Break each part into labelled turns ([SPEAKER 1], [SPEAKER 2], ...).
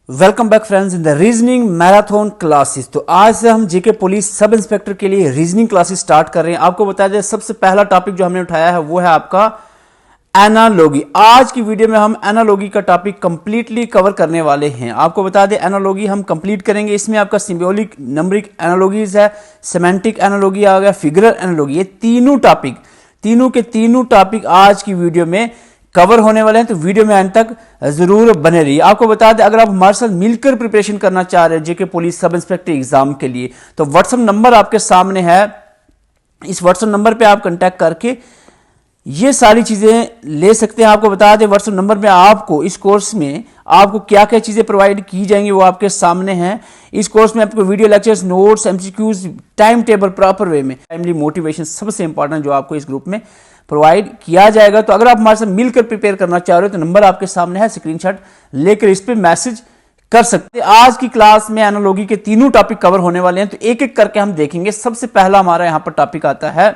[SPEAKER 1] Welcome back friends in the reasoning marathon classes. तो आज से हम जेके पुलिस सब इंस्पेक्टर के लिए रीजनिंग क्लासेस स्टार्ट कर रहे हैं। आपको बता दें सबसे पहला टॉपिक जो हमने उठाया है वो है आपका एनालॉगी। आज की वीडियो में हम एनालॉगी का टॉपिक कंप्लीटली कवर करने वाले हैं। आपको बता दें एनालॉगी हम कंप्लीट करेंगे। इसमें आपका सिंबॉलिक नंबरिक एनालॉगीज है, सेमेंटिक एनालॉगी आ गया, फिगरल एनालॉगी, ये तीनों के तीनों टॉपिक आज की वीडियो में कवर होने वाले हैं। तो वीडियो में अंत तक जरूर बने रहिए। आपको बता दें अगर आप हमारे साथ मिलकर प्रिपरेशन करना चाह रहे हैं जेके पुलिस सब इंस्पेक्टर एग्जाम के लिए तो व्हाट्सएप नंबर आपके सामने है। इस व्हाट्सएप नंबर पे आप कांटेक्ट करके ये सारी चीजें ले सकते हैं। आपको बता दें व्हाट्सएप नंबर पे आपको इस कोर्स में आपको क्या क्या चीजें प्रोवाइड की जाएंगी वो आपके सामने हैं। इस कोर्स में आपको video lectures, notes, MCQs, time table proper way में, टाइमली मोटिवेशन सबसे इंपॉर्टेंट जो आपको इस ग्रुप में प्रोवाइड किया जाएगा। तो अगर आप हमारे साथ मिलकर प्रिपेयर करना चाह रहे हो तो नंबर आपके सामने है, स्क्रीनशॉट लेकर इस पे मैसेज कर सकते हैं। आज की क्लास में एनालॉगी के तीनों टॉपिक कवर होने वाले हैं तो एक एक करके हम देखेंगे। सबसे पहला हमारा यहां पर टॉपिक आता है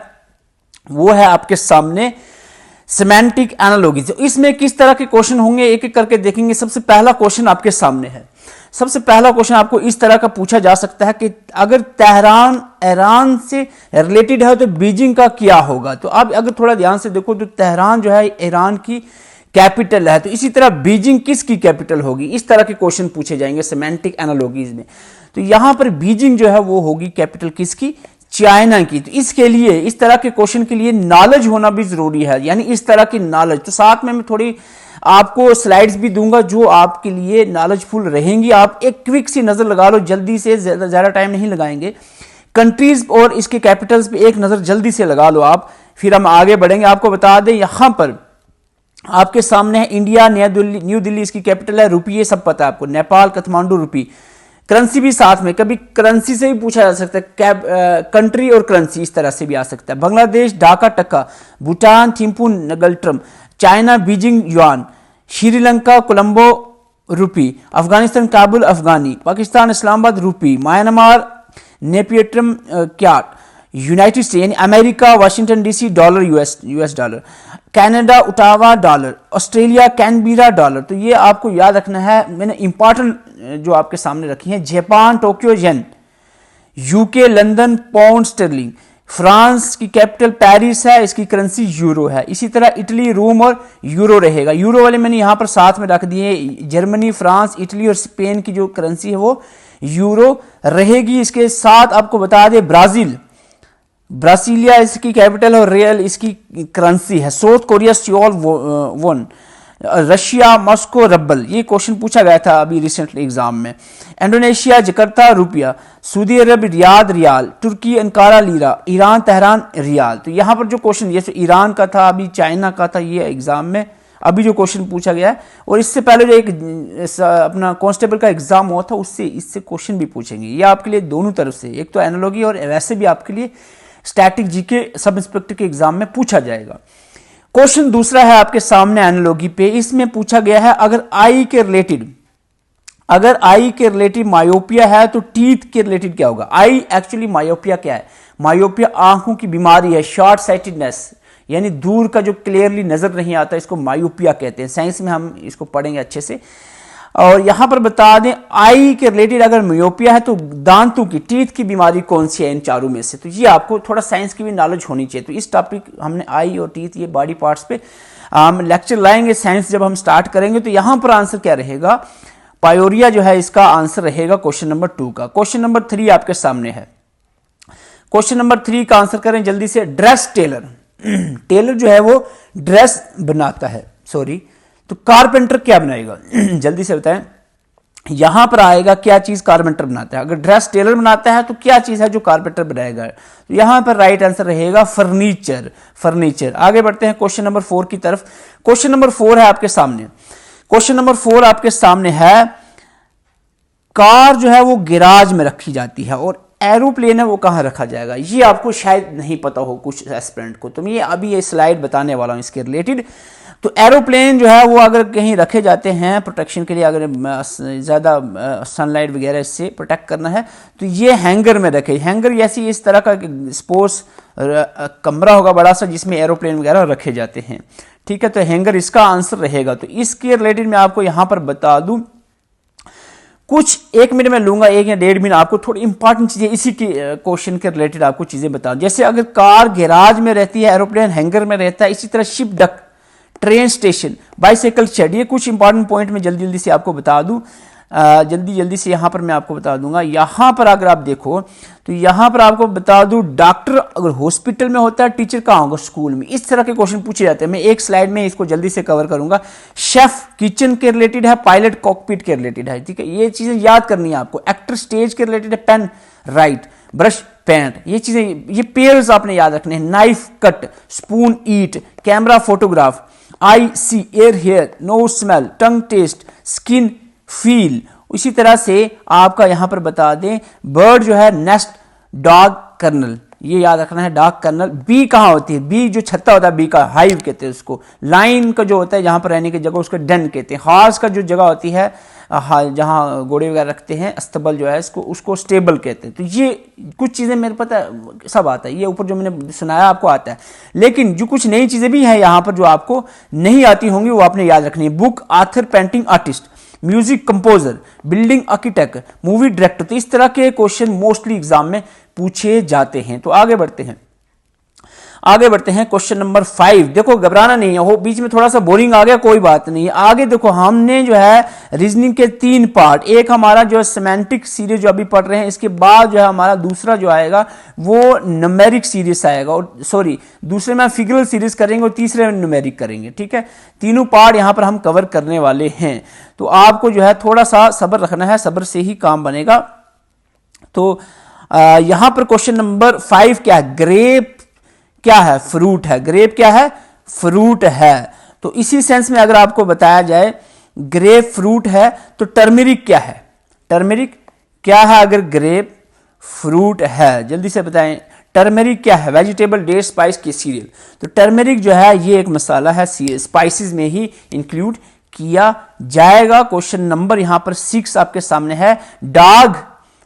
[SPEAKER 1] वो है आपके सामने सेमेंटिक एनालॉगी। तो इसमें किस तरह के क्वेश्चन होंगे एक एक करके देखेंगे। सबसे पहला क्वेश्चन आपके सामने है। सबसे पहला क्वेश्चन आपको इस तरह का पूछा जा सकता है कि अगर तेहरान ईरान से रिलेटेड है तो बीजिंग का क्या होगा। तो आप अगर थोड़ा ध्यान से देखो तो तेहरान जो है ईरान की कैपिटल है, तो इसी तरह बीजिंग किसकी कैपिटल होगी। इस तरह के क्वेश्चन पूछे जाएंगे सेमेंटिक एनालॉगीज में। तो यहां पर बीजिंग जो है वो होगी कैपिटल किसकी, चाइना की। तो इसके लिए इस तरह के क्वेश्चन के लिए नॉलेज होना भी जरूरी है, यानी इस तरह की नॉलेज। तो साथ में मैं थोड़ी आपको स्लाइड्स भी दूंगा जो आपके लिए नॉलेजफुल रहेंगी। आप एक क्विक सी नजर लगा लो, जल्दी से, ज्यादा टाइम नहीं लगाएंगे। कंट्रीज और इसके कैपिटल्स पे एक नजर जल्दी से लगा लो आप, फिर हम आगे बढ़ेंगे। आपको बता दें यहां पर आपके सामने है इंडिया, न्यू दिल्ली इसकी कैपिटल है, रुपी ये सब पता है आपको, नेपाल काठमांडू रुपी, करेंसी भी साथ में, कभी करेंसी से भी पूछा जा सकता है, कंट्री और करेंसी इस तरह से भी आ सकता है। Bangladesh Dhaka taka, Bhutan Thimphu ngultrum, China Beijing yuan, Sri Lanka Colombo rupee, Afghanistan Kabul afghani, Pakistan Islamabad rupee, Myanmar Naypyidaw kyat, United State यानी America Washington DC dollar, US dollar, Canada Ottawa dollar, Australia Canberra dollar. तो ये आपको याद रखना है, मैंने इंपॉर्टेंट जो आपके सामने रखी है। Japan Tokyo yen, UK London pound sterling, France की कैपिटल पेरिस है, इसकी करेंसी यूरो है। इसी तरह इटली रोम और यूरो रहेगा। यूरो वाले मैंने यहां पर साथ में रख दिए, जर्मनी फ्रांस इटली और स्पेन की जो करेंसी है वो यूरो रहेगी। इसके साथ आपको बता दें ब्रासीलिया इसकी कैपिटल और रियल इसकी करेंसी है। South Korea Seoul won, Russia Moscow rouble, ये क्वेश्चन पूछा गया था अभी रिसेंटली एग्जाम में। इंडोनेशिया जकार्ता रुपया, Saudi Arabia Riyadh riyal, Turkey Ankara lira, Iran Tehran rial. तो यहां पर जो क्वेश्चन जैसे ईरान का था, अभी चाइना का था, ये एग्जाम में अभी जो क्वेश्चन पूछा गया है। और इससे पहले जो एक अपना कांस्टेबल का एग्जाम हुआ था इससे क्वेश्चन भी पूछेंगे। ये आपके लिए दोनों तरफ से, एक तो एनालॉगी और वैसे भी आपके लिए स्टैटिक जीके सब इंस्पेक्टर के एग्जाम में पूछा जाएगा। क्वेश्चन दूसरा है आपके सामने एनालॉगी पे। इसमें पूछा गया है अगर आई के रिलेटेड मायोपिया है तो टीथ के रिलेटेड क्या होगा। आई एक्चुअली मायोपिया क्या है, मायोपिया आंखों की बीमारी है, शॉर्ट साइटेडनेस यानी दूर का जो क्लियरली नजर नहीं आता, इसको मायोपिया कहते हैं। साइंस में हम इसको पढ़ेंगे अच्छे से। और यहां पर बता दें आई के रिलेटेड अगर मायोपिया है तो दांतों की, टीथ की बीमारी कौन सी है इन चारों में से। तो ये आपको थोड़ा साइंस की भी नॉलेज होनी चाहिए। तो इस टॉपिक हमने आई और टीथ ये बॉडी पार्ट्स पे हम लेक्चर लाएंगे साइंस जब हम स्टार्ट करेंगे। तो यहां पर आंसर क्या रहेगा, पायोरिया जो है इसका आंसर रहेगा क्वेश्चन नंबर 2 का। क्वेश्चन नंबर 3 आपके सामने है। क्वेश्चन नंबर 3 का आंसर करें जल्दी से। ड्रेस टेलर, टेलर जो है वो ड्रेस बनाता है, सॉरी, तो कारपेंटर क्या बनाएगा जल्दी से बताएं। यहां पर आएगा क्या चीज कारपेंटर बनाता है। अगर ड्रेस टेलर बनाता है तो क्या चीज है जो कारपेंटर बनाएगा। तो यहां पर राइट आंसर रहेगा फर्नीचर। आगे बढ़ते हैं क्वेश्चन नंबर 4 की तरफ। क्वेश्चन नंबर 4 है आपके सामने। क्वेश्चन नंबर 4 आपके सामने है, कार जो है वो गैराज में रखी जाती है और एरोप्लेन है वो कहां रखा जाएगा। ये आपको शायद नहीं पता हो कुछ एस्पिरेंट को, तो मैं अभी ये स्लाइड बताने वाला हूं इसके रिलेटेड। तो एरोप्लेन जो है वो अगर कहीं रखे जाते हैं प्रोटेक्शन के लिए, अगर ज़्यादा सनलाइट वगैरह इससे प्रोटेक्ट करना है तो ये हैंगर में रखे। हैंगर ऐसी इस तरह का स्पोर्ट्स कमरा होगा बड़ा सा जिसमें एरोप्लेन वगैरह रखे जाते हैं। ठीक है, तो हैंगर इसका आंसर रहेगा। तो इसके रिलेटेड मैं आपको यहां पर बता दूं कुछ 1 मिनट में लूंगा, 1 या 1.5 मिनट, आपको थोड़ी इंपॉर्टेंट चीजें इसी की क्वेश्चन के रिलेटेड आपको चीजें बताऊं। जैसे अगर कार गैराज में रहती है, एरोप्लेन हैंगर में रहता है, इसी तरह ship dock, train station, bicycle shed, ये कुछ इंपॉर्टेंट पॉइंट में जल्दी जल्दी से आपको बता दूं। जल्दी से यहां पर मैं आपको बता दूंगा। यहां पर अगर आप देखो तो यहां पर आपको बता दूं, डॉक्टर अगर हॉस्पिटल में होता है, टीचर कहां होगा, स्कूल में। इस तरह के क्वेश्चन पूछे जाते हैं। मैं एक स्लाइड में इसको जल्दी से कवर करूंगा। शेफ किचन के रिलेटेड है, पायलट कॉकपिट के रिलेटेड है, ठीक है, ये चीजें याद करनी है आपको। एक्टर स्टेज के रिलेटेड है, पेन राइट, ब्रश पेंट, ये चीजें, ये पेयर्स आपने याद रखने हैं। नाइफ कट, स्पून ईट, कैमरा फोटोग्राफ, आई सी, एयर हेयर, नोज स्मेल, टंग टेस्ट, स्किन फील। इसी तरह से आपका यहां पर बता दें, बर्ड जो है नेस्ट, डॉग कर्नल, ये याद रखना है, डॉग कर्नल। बी कहां होती है, बी जो छत्ता होता है, बी का हाइव कहते हैं उसको। लाइन का जो होता है जहां पर रहने की जगह, उसको डेन कहते हैं। हॉर्स का जो जगह होती है जहां घोड़े वगैरह रखते हैं, अस्तबल जो है इसको, उसको स्टेबल कहते हैं। तो ये कुछ चीजें मेरे पता है, सब आता है, ये ऊपर जो मैंने सुनाया आपको आता है। लेकिन जो कुछ नई चीजें भी हैं यहां पर जो आपको नहीं आती होंगी, वो आपने याद रखनी है। Book author, painting artist, music composer, building architect, movie director. तो इस तरह के क्वेश्चन मोस्टली एग्जाम में पूछे जाते हैं। तो आगे बढ़ते हैं क्वेश्चन नंबर 5। देखो घबराना नहीं है, वो बीच में थोड़ा सा बोरिंग आ गया, कोई बात नहीं है। आगे देखो, हमने जो है रीजनिंग के 3 पार्ट, एक हमारा जो सेमेंटिक सीरीज जो अभी पढ़ रहे हैं, इसके बाद जो है हमारा दूसरा जो आएगा वो न्यूमेरिक सीरीज आएगा, और सॉरी दूसरे में फिगरल सीरीज करेंगे और तीसरे में न्यूमेरिक करेंगे, ठीक है। तीनों पार्ट यहां पर हम कवर करने वाले हैं। तो आपको जो है थोड़ा सा सब्र रखना है, सब्र से ही काम बनेगा। तो यहां पर क्वेश्चन नंबर 5 क्या है, ग्रेप क्या है, फ्रूट है। ग्रेप क्या है, फ्रूट है। तो इसी सेंस में अगर आपको बताया जाए ग्रेप फ्रूट है, तो टर्मरिक क्या है, टर्मरिक क्या है अगर ग्रेप फ्रूट है, जल्दी से बताएं। टर्मरिक क्या है, वेजिटेबल, डेट, स्पाइस की सीरियल। तो टर्मरिक जो है ये एक मसाला है, स्पाइसेस में ही इंक्लूड किया जाएगा। क्वेश्चन नंबर यहां पर 6 आपके सामने है, डॉग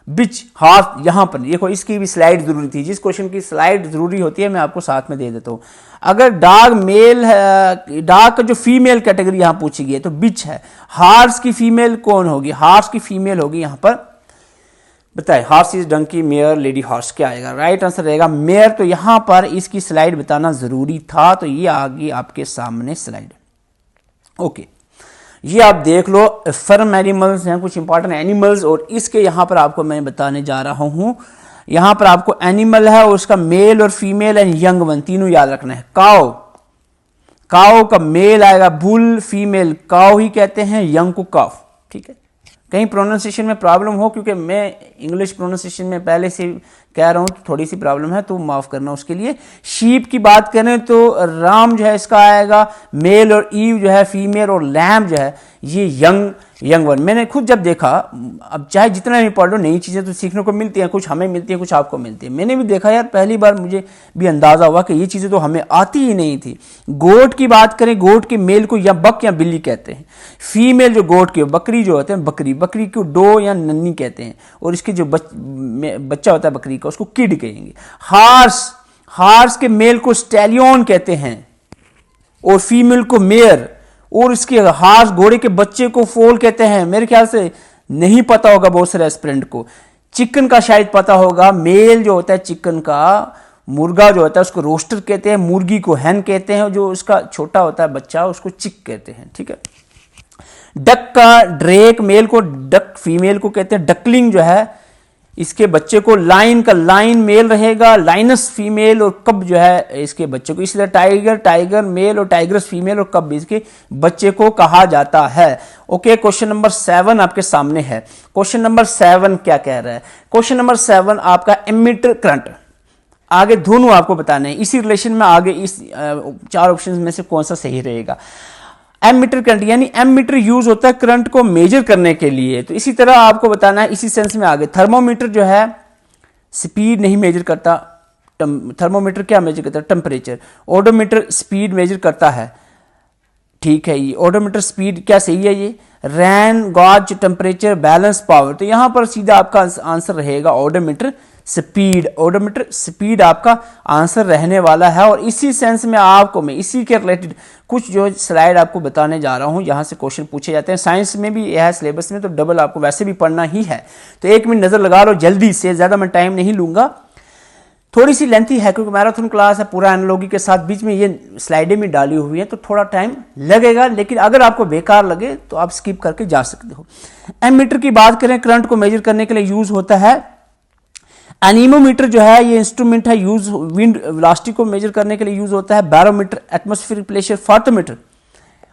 [SPEAKER 1] बिच हाथ। यहां पर देखो, इसकी भी स्लाइड जरूरी थी, जिस क्वेश्चन की स्लाइड जरूरी होती है मैं आपको साथ में दे देता हूं। अगर डॉग मेल है, डॉग का जो फीमेल कैटेगरी यहां पूछी गई है तो बिच है। हार्स की फीमेल कौन होगी, हार्स की फीमेल होगी यहां पर, बताए। Horse is donkey, mare, lady horse, क्या आएगा, राइट आंसर रहेगा मेयर। तो यहां पर इसकी स्लाइड बताना जरूरी था, तो ये आगे आपके सामने स्लाइड, ओके। ये आप देख लो, फर्म एनिमल्स हैं, कुछ इंपॉर्टेंट एनिमल्स, और इसके यहां पर आपको मैं बताने जा रहा हूं। यहां पर आपको एनिमल है और उसका मेल और फीमेल एंड यंग वन तीनों याद रखना है। काओ, काओ का मेल आएगा, बुल फीमेल काओ ही कहते हैं, यंग को काफ, ठीक है। कहीं प्रोनाउंसिएशन में प्रॉब्लम हो, क्योंकि मैं इंग्लिश प्रोनाउंसिएशन में पहले से कह रहा हूं तो थोड़ी सी प्रॉब्लम है, तो माफ करना उसके लिए। शीप की बात करें तो राम जो है इसका आएगा मेल, और ईव जो है फीमेल, और लैम जो है ये यंग वन। मैंने खुद जब देखा, अब चाहे जितना भी पढ़ लो, नई चीजें तो सीखने को मिलती हैं, कुछ हमें मिलती हैं, कुछ आपको मिलती है। मैंने भी देखा यार, पहली बार मुझे भी अंदाजा हुआ कि ये चीजें तो हमें आती ही नहीं थी। गोट की बात करें, गोट के मेल को या बक या बिल्ली कहते हैं। फीमेल जो गोट की, बकरी जो होते हैं, बकरी, बकरी को डो या नन्नी कहते हैं, और इसके जो बच्चा होता है बकरी का, उसको किड कहेंगे। हार्स, हार्स के मेल को स्टैलियन कहते हैं और फीमेल को मेयर, और इसके हार्स घोड़े के बच्चे को फोल कहते हैं। मेरे ख्याल से नहीं पता होगा बहुत सारे एस्पिरेंट को। चिकन का शायद पता होगा, मेल जो होता है चिकन का, मुर्गा जो होता है उसको रोस्टर कहते हैं, मुर्गी को हैन कहते हैं, जो उसका छोटा होता है बच्चा उसको चिक कहते हैं, ठीक है। डक का ड्रेक मेल को डक, फीमेल को कहते हैं डकलिंग जो है इसके बच्चे को। लाइन का लाइन मेल रहेगा, लाइनस फीमेल, और कब जो है इसके बच्चे को। इसी तरह टाइगर, टाइगर मेल, और टाइग्रस फीमेल, और कब इसके बच्चे को कहा जाता है। ओके, क्वेश्चन नंबर 7 आपके सामने है। क्वेश्चन नंबर 7 क्या कह रहा है, क्वेश्चन नंबर 7 आपका एमीटर करंट। आगे दोनों आपको बताने हैं इसी रिलेशन में, आगे इस 4 ऑप्शन में से कौन सा सही रहेगा। एमीटर करंट, यानी एमीटर यूज होता है करंट को मेजर करने के लिए, तो इसी तरह आपको बताना है इसी सेंस में आगे। थर्मोमीटर जो है स्पीड नहीं मेजर करता, थर्मोमीटर क्या मेजर करता है, टेम्परेचर। ओडोमीटर स्पीड मेजर करता है, ठीक है। ये ओडोमीटर स्पीड क्या सही है, ये रैन गॉज टेम्परेचर बैलेंस पावर। तो यहां पर सीधा आपका आंसर रहेगा ओडोमीटर स्पीड, ओडोमीटर स्पीड आपका आंसर रहने वाला है। और इसी सेंस में आपको मैं इसी के रिलेटेड कुछ जो स्लाइड आपको बताने जा रहा हूं, यहां से क्वेश्चन पूछे जाते हैं। साइंस में भी यह है सिलेबस में, तो डबल आपको वैसे भी पढ़ना ही है। तो 1 मिनट नजर लगा लो जल्दी से, ज्यादा मैं टाइम नहीं लूंगा। थोड़ी सी लेंथी है क्योंकि मैराथन क्लास है, पूरा एनालॉजी के साथ बीच में ये स्लाइडें भी डाली हुई हैं, तो थोड़ा टाइम लगेगा। लेकिन अगर आपको बेकार लगे तो आप स्किप करके जा सकते हो। एमीटर की बात करें, करंट को मेजर करने के लिए यूज होता है। एनीमोमीटर जो है ये इंस्ट्रूमेंट है, यूज विंड वेलोसिटी को मेजर करने के लिए यूज होता है। बैरोमीटर एटमॉस्फेरिक प्रेशर, फार्थोमीटर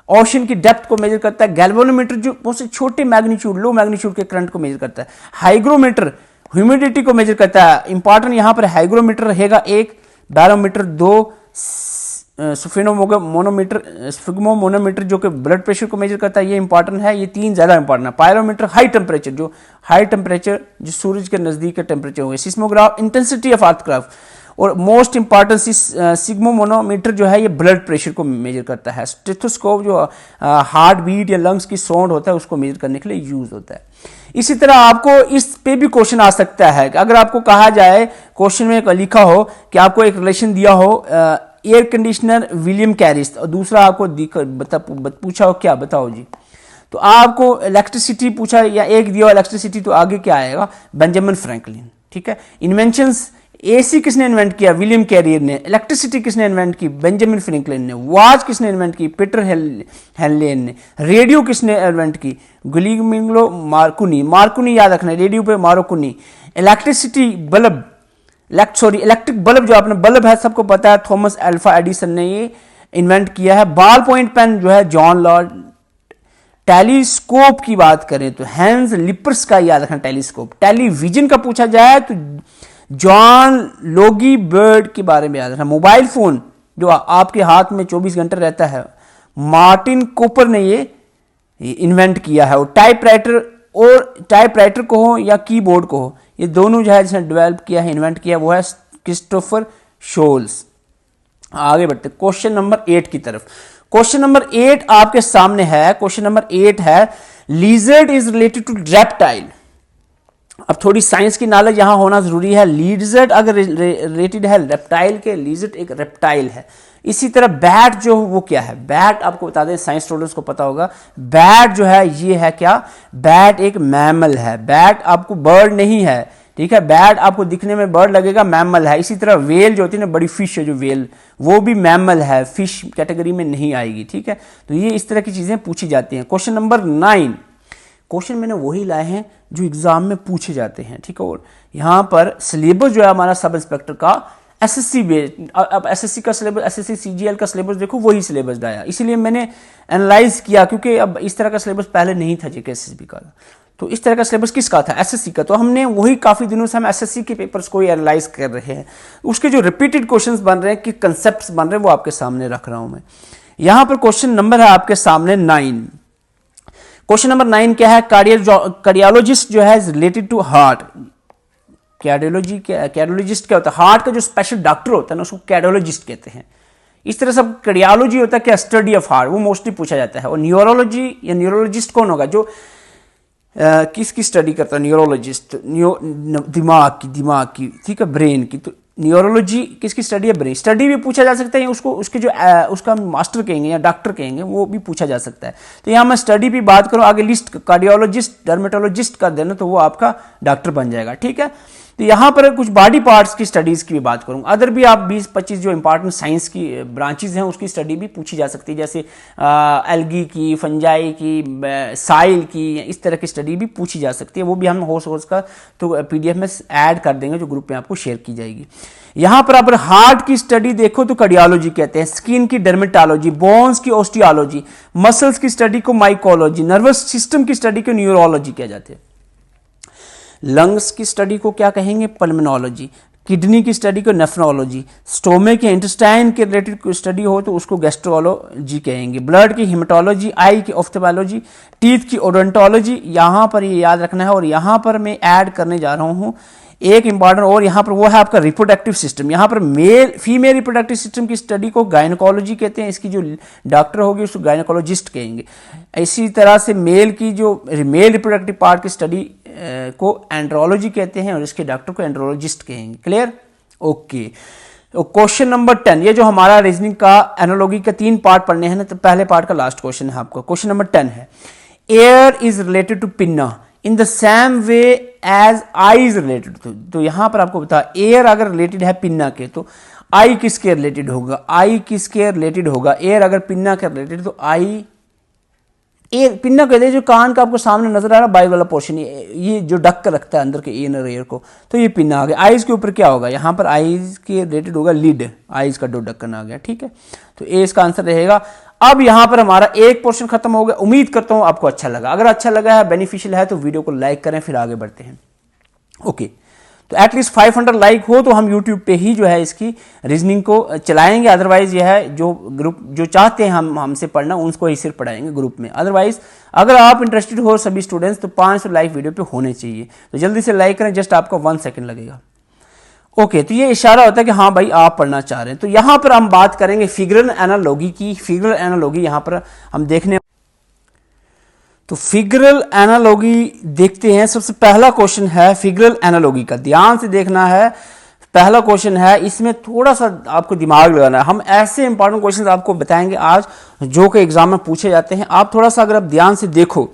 [SPEAKER 1] ओशन की डेप्थ को मेजर करता है। गैल्वेनोमीटर जो बहुत छोटे मैग्नीट्यूड, लो मैग्नीट्यूड के करंट को मेजर करता है। हाइग्रोमीटर ह्यूमिडिटी को मेजर करता है। इंपॉर्टेंट यहां पर हाइग्रोमीटर रहेगा 1, बैरोमीटर 2, स्फिग्मोमोनोमीटर जो कि ब्लड प्रेशर को मेजर करता है, ये इंपॉर्टेंट है। ये 3 ज्यादा इंपॉर्टेंट है। पायरोमीटर हाई टेम्परेचर, जो हाई टेम्परेचर जो सूरज के नजदीक का टेम्परेचर होगा। सिस्मोग्राफ इंटेंसिटी ऑफ अर्थक्राफ्ट, और मोस्ट इंपॉर्टेंट सिग्मोमोनोमीटर जो है ये ब्लड प्रेशर को मेजर करता है। स्टेथोस्कोप जो हार्ट बीट या लंग्स की साउंड होता है उसको मेजर करने के लिए यूज होता है। इसी तरह आपको इस पे भी क्वेश्चन आ सकता है कि अगर आपको कहा जाए, क्वेश्चन में लिखा हो कि आपको एक रिलेशन दिया हो एयर कंडीशनर विलियम कैरिस, और दूसरा आपको पूछा हो क्या, बताओ जी। तो आपको इलेक्ट्रिसिटी पूछा या एक दिया हो इलेक्ट्रिसिटी, तो आगे क्या आएगा, बेंजामिन फ्रैंकलिन। ठीक है। इन्वेंशंस, एसी किसने इन्वेंट किया, विलियम कैरियर ने। इलेक्ट्रिसिटी किसने इन्वेंट की, बेंजामिन फ्रैंकलिन ने। वॉच किसने इन्वेंट की, पीटर हेनलेन ने। रेडियो किसने इन्वेंट की, गुलिमिंगलो मार्कोनी। मार्कोनी याद रखना, रेडियो पे Markovnikov. Electricity bulb, electric bulb जो आपने बल्ब है सबको पता है, थॉमस अल्फा एडिसन ने ये इन्वेंट किया है। बॉल पॉइंट पेन जो है जॉन लॉर्ड। टेलीस्कोप की बात करें तो हैंस लिपर्स का याद रखना टेलीस्कोप। टेलीविजन का पूछा जाए तो जॉन लोगी बर्ड के बारे में याद रखना। मोबाइल फोन जो आपके हाथ में 24 घंटे रहता है, मार्टिन कूपर ने ये इन्वेंट किया है। और टाइपराइटर को हो या कीबोर्ड को हो, ये दोनों जो है जिसने डेवलप किया है, इन्वेंट किया, वो है क्रिस्टोफर शोल्स। आगे बढ़ते क्वेश्चन नंबर 8 की तरफ। क्वेश्चन नंबर 8 आपके सामने है। क्वेश्चन नंबर 8 है, lizard is related to reptile. अब थोड़ी साइंस की नॉलेज यहां होना जरूरी है। लिजर्ड अगर रिलेटेड है रेप्टाइल के, लिजर्ड एक रेप्टाइल है। इसी तरह बैट जो वो क्या है, बैट आपको बता दें, साइंस स्टूडेंट्स को पता होगा, बैट जो है ये है क्या, बैट एक मैमल है। बैट आपको बर्ड नहीं है, ठीक है, बैट आपको दिखने में बर्ड लगेगा, मैमल है। इसी तरह वेल जो होती है ना, बड़ी फिश है जो वेल, वो भी मैमल है, फिश कैटेगरी में नहीं आएगी। ठीक है, तो ये इस तरह की चीजें पूछी जाती हैं। क्वेश्चन नंबर 9, क्वेश्चन मैंने वही लाए हैं जो एग्जाम में पूछे जाते हैं। ठीक है, और यहां पर सिलेबस जो है हमारा सब इंस्पेक्टर का एसएससी बेस्ड, अब एसएससी का सिलेबस, एसएससी सीजीएल का सिलेबस देखो, वही सिलेबस डाया। इसीलिए मैंने एनालाइज किया, क्योंकि अब इस तरह का सिलेबस पहले नहीं था जेकेएसएसबी का। तो इस तरह का सिलेबस किसका था, एसएससी का। तो हमने वही काफी दिनों से हम एसएससी के पेपर्स को ही एनालाइज कर रहे हैं। उसके जो रिपीटेड क्वेश्चंस बन रहे हैं, कि कंसेप्ट बन रहे हैं, वो आपके सामने रख रहा हूं मैं। यहां पर क्वेश्चन नंबर है आपके सामने 9। क्वेश्चन नंबर 9 क्या है, कार्डियोलॉजिस्ट जो है रिलेटेड टू हार्ट। कार्डियोलॉजिस्ट क्या होता है, हार्ट का जो स्पेशल डॉक्टर होता है ना, उसको कार्डियोलॉजिस्ट कहते हैं। इस तरह सब कार्डियोलॉजी होता है क्या, स्टडी ऑफ हार्ट, वो मोस्टली पूछा जाता है। और न्यूरोलॉजी या न्यूरोलॉजिस्ट कौन होगा, जो किसकी स्टडी करता है, न्यूरोलॉजिस्ट, दिमाग की, ठीक है, ब्रेन की। तो न्यूरोलॉजी किसकी स्टडी है, ब्रेन। स्टडी भी पूछा जा सकता है, उसको उसके जो उसका मास्टर कहेंगे या डॉक्टर कहेंगे, वो भी पूछा जा सकता है। तो यहाँ मैं स्टडी भी बात करूँ, आगे लिस्ट कार्डियोलॉजिस्ट, डर्मेटोलॉजिस्ट कर देना, तो वो आपका डॉक्टर बन जाएगा। ठीक है, तो यहां पर कुछ बॉडी पार्ट्स की स्टडीज की भी बात करूंगा। अदर भी आप 20-25 जो इंपॉर्टेंट साइंस की ब्रांचेज हैं उसकी स्टडी भी पूछी जा सकती है, जैसे एल्गी की, फंजाई की, साइल की, इस तरह की स्टडी भी पूछी जा सकती है। वो भी हम होर्स का तो पीडीएफ में ऐड कर देंगे, जो ग्रुप में आपको शेयर की जाएगी। यहां पर आप हार्ट की स्टडी देखो तो कार्डियोलॉजी कहते हैं, स्किन की डर्मेटोलॉजी, बोन्स की ऑस्टियोलॉजी, मसल्स की स्टडी को माइकोलॉजी, नर्वस सिस्टम की स्टडी को न्यूरोलॉजी कहा जाते हैं, लंग्स की स्टडी को क्या कहेंगे, पल्मोनोलॉजी, किडनी की स्टडी को नेफ्रोलॉजी, स्टोमक के इंटेस्टाइन के रिलेटेड स्टडी हो तो उसको गैस्ट्रोलॉजी कहेंगे, ब्लड की हिमेटोलॉजी, आई की ऑफ्थेल्मोलॉजी, टीथ की ओडोंटोलॉजी। यहां पर ये याद रखना है। और यहां पर मैं ऐड करने जा रहा हूं एक इंपॉर्टेंट, और यहां पर वो है आपका रिप्रोडक्टिव सिस्टम। यहां पर मेल फीमेल रिप्रोडक्टिव सिस्टम की स्टडी को गायनोकोलॉजी कहते हैं, इसकी जो डॉक्टर होगी उसको गायनोकोलॉजिस्ट कहेंगे। इसी तरह से मेल की जो मेल रिप्रोडक्टिव पार्ट की स्टडी को एंड्रोलॉजी कहते हैं और इसके डॉक्टर को एंड्रोलॉजिस्ट कहेंगे। क्लियर? ओके। क्वेश्चन नंबर 10, ये जो हमारा रीजनिंग का एनालॉजी का 3 पार्ट पढ़ने हैं ना, तो पहले पार्ट का लास्ट क्वेश्चन है आपका। क्वेश्चन नंबर 10 है, ear is related to pinna in the same way as eye is related to. तो यहां पर आपको बता, एयर अगर रिलेटेड है पिन्ना के तो आई किसके रिलेटेड होगा? आई किसके रिलेटेड होगा? एयर अगर पिन्ना के रिलेटेड तो आई, एयर पिन्ना कहते हैं जो कान का आपको सामने नजर आ रहा है बाई वाला पोर्शन, ये जो ढक कर रखता है अंदर के इनर एयर को, तो ये पिन्ना आ गया। आईज के ऊपर क्या होगा? यहाँ पर आईज के रिलेटेड होगा लिड, आईज का जो ढक्कन आ गया। ठीक है, तो ए इसका आंसर रहेगा। अब यहां पर हमारा एक पोर्शन खत्म हो गया। उम्मीद करता हूं आपको अच्छा लगा। अगर अच्छा लगा है, बेनिफिशियल है, तो वीडियो को लाइक करें, फिर आगे बढ़ते हैं। ओके, तो एटलीस्ट 500 लाइक हो तो हम यूट्यूब पे ही जो है इसकी रीजनिंग को चलाएंगे। अदरवाइज यह है जो ग्रुप जो चाहते हैं हमसे पढ़ना उनको ही सिर्फ पढ़ाएंगे ग्रुप में। अदरवाइज अगर आप इंटरेस्टेड हो सभी स्टूडेंट्स तो 500 लाइक वीडियो पे होने चाहिए। तो जल्दी से लाइक करें, जस्ट आपका 1 सेकंड लगेगा। ओके, तो ये इशारा होता है कि हाँ भाई आप पढ़ना चाह रहे हैं। तो यहां पर हम बात करेंगे फिगरल एनालॉजी की। फिगरल एनालॉजी यहां पर हम देखने, तो फिगरल एनालॉजी देखते हैं। सबसे पहला क्वेश्चन है फिगरल एनालॉजी का, ध्यान से देखना है। पहला क्वेश्चन है, इसमें थोड़ा सा आपको दिमाग लगाना है। हम ऐसे इंपॉर्टेंट क्वेश्चन आपको बताएंगे आज जो कि एग्जाम में पूछे जाते हैं। आप थोड़ा सा अगर आप ध्यान से देखो